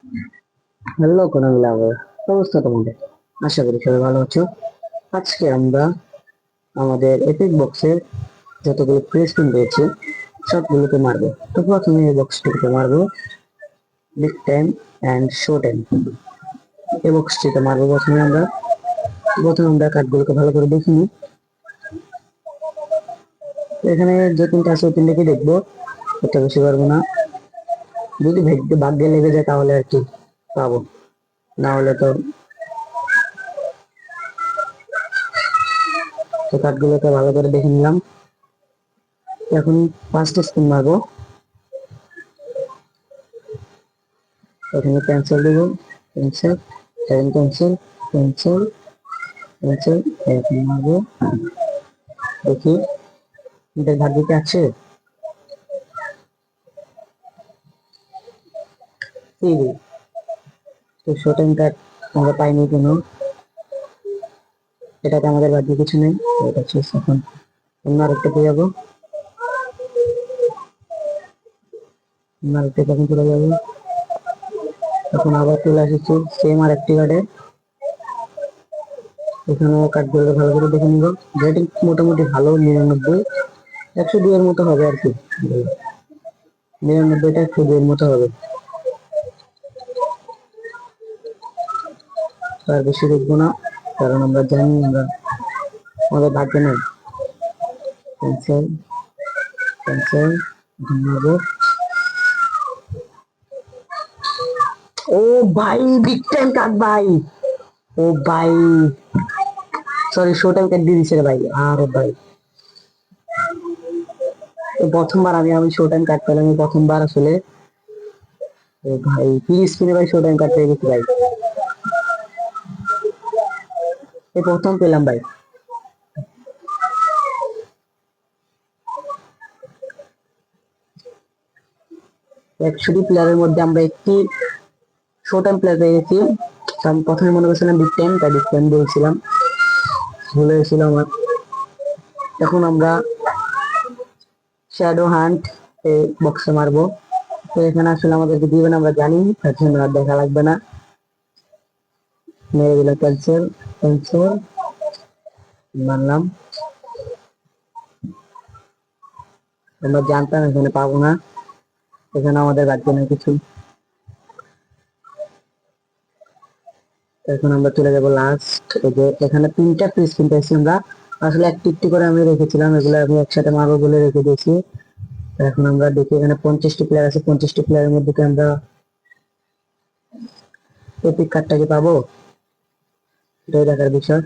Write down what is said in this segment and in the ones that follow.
Hello কোনাল লাভার, অবস্থা তোমাদের? আশা করি সবাই ভালো আছো। আজকে আমরা আমাদের এপিক বক্সের যতগুলো ফ্রি স্পিন রয়েছে সবগুলোকে মারবো। তো প্রথমে এই বক্সটিকে মারবো big time and show time. এই বক্সটিতে মারবো প্রথমে আমরা কার্ডগুলোকে ভালো করে দেখে নিই। এখানে যে তিনটা আছে ওই তিনটাকে দেখবো, এটা বেশি পারবো না। যদি ভাগ্যে লেগে যায় তাহলে আর কি পাবো, না হলে তো। কার্ডগুলোকে ভালো করে দেখে নিলাম। এখন ফার্স্ট স্পিন মারবো। এখানে ক্যান্সেল দেবো, ক্যান্সেল, ক্যান্সেল, ক্যান্সেল, ক্যান্সেল। এখন মারবো, দেখি এদের ভাগ্যে আছে। টিভি তো শোটিং কার্ড আমরা পাইনি কোনো, এটাতে আমাদের ভাগ্যে কিছু নেই। তো এটা শেষ। এখন অন্য আরেকটা পেয়ে যাবো, অন্য আরেকটা কখন চলে যাবো। এখন আবার চলে আসছি সেম আরেকটি কার্ডে। এখানেও কার্ডগুলো ভালো করে দেখে নিব। রেটিং মোটামুটি ভালো, 99, 102 এর মতো হবে আর কি। 99টা 102 এর মতো হবে, তার বেশি দেখবো না, কারণ আমরা জানি আমাদের ভাগ্যে নেই। ক্যান্সেল, ক্যান্সেল, ধন্যবাদ। ও ভাই, বিগ টাইম কার্ড ভাই। ও ভাই, সরি, শো টাইম কার্ড দিয়ে দিছে রে ভাই। আরে ভাই, প্রথমবার আমি শো টাইম কার্ড পেলাম, প্রথমবার আসলে। ও ভাই, প্লিজ স্পিনে ভাই শো টাইম কার্ড পেয়ে গেছি ভাই, এই প্রথম পেলাম ভাই। 100টি প্লেয়ারের মধ্যে আমরা একটি শো টাইম প্লেয়ার পেয়ে গেছি। আমি প্রথমে মনে করছিলাম বিগ টাইম, তাই বিগ টাইম বলছিলাম, ভুলে গেছিল আমার। এখন আমরা শ্যাডো হান্ট বক্সে মারবো। তো এখানে আসলে আমাদেরকে দিবে না, আমরা জানি, তার জন্য আর দেখা লাগবে না। মেরে দিল, ক্যান্সেল, ক্যান্সেল, মানলাম। আমরা জানতাম এখানে পাবো না, এখানে আমাদের ভাগ্য নেই কিছু। এখন আমরা চলে যাবো লাস্ট। এই যে এখানে তিনটা পিস কিনতে এসেছি আমরা, আসলে একটি একটি করে আমি রেখেছিলাম, এগুলো আমি একসাথে মারবো বলে রেখে দিয়েছি। এখন আমরা দেখি এখানে 50টি প্লেয়ার আছে, 50টি প্লেয়ারের মধ্যে কি আমরা এপিক কার্ডটাকে পাবো, এটাই দেখার বিষয়।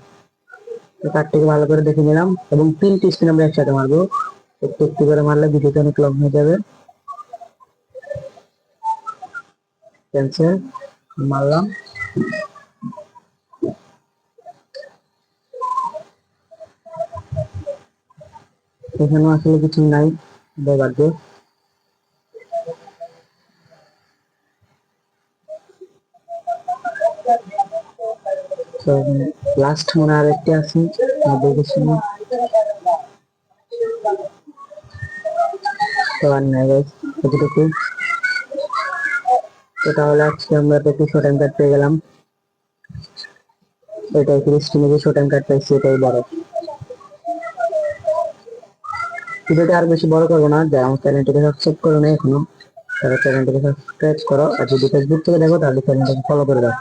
কার্ডটাকে ভালো করে দেখে নিলাম এবং 3টি স্পিন আমরা একসাথে মারবো। একটু একটু করে মারলে ভিডিওটা অনেক লং হয়ে যাবে। ক্যান্সেল, মারলাম। এখানেও আসলে কিছু নাই, ভাগ্য। তো লাস্ট মনে আর একটি আছে, দেখেছি না। তো আর নাই গাইস, এতটুকু। তো তাহলে আজকে আমরা একটু শো টাইম কার্ড পেয়ে গেলাম, এটাই স্ক্রিনে যে শো টাইম কার্ড পাইছি এটাই বড়। ভিডিওটা আর বেশি বড় করবো না, যারা আমার চ্যানেলটিকে সাবস্ক্রাইব করো না এখনো, তারা চ্যানেলটিকে সাবস্ক্রাইব করো। আর যদি ফেসবুক থেকে দেখো তাহলে চ্যানেলটাকে ফলো করে দাও।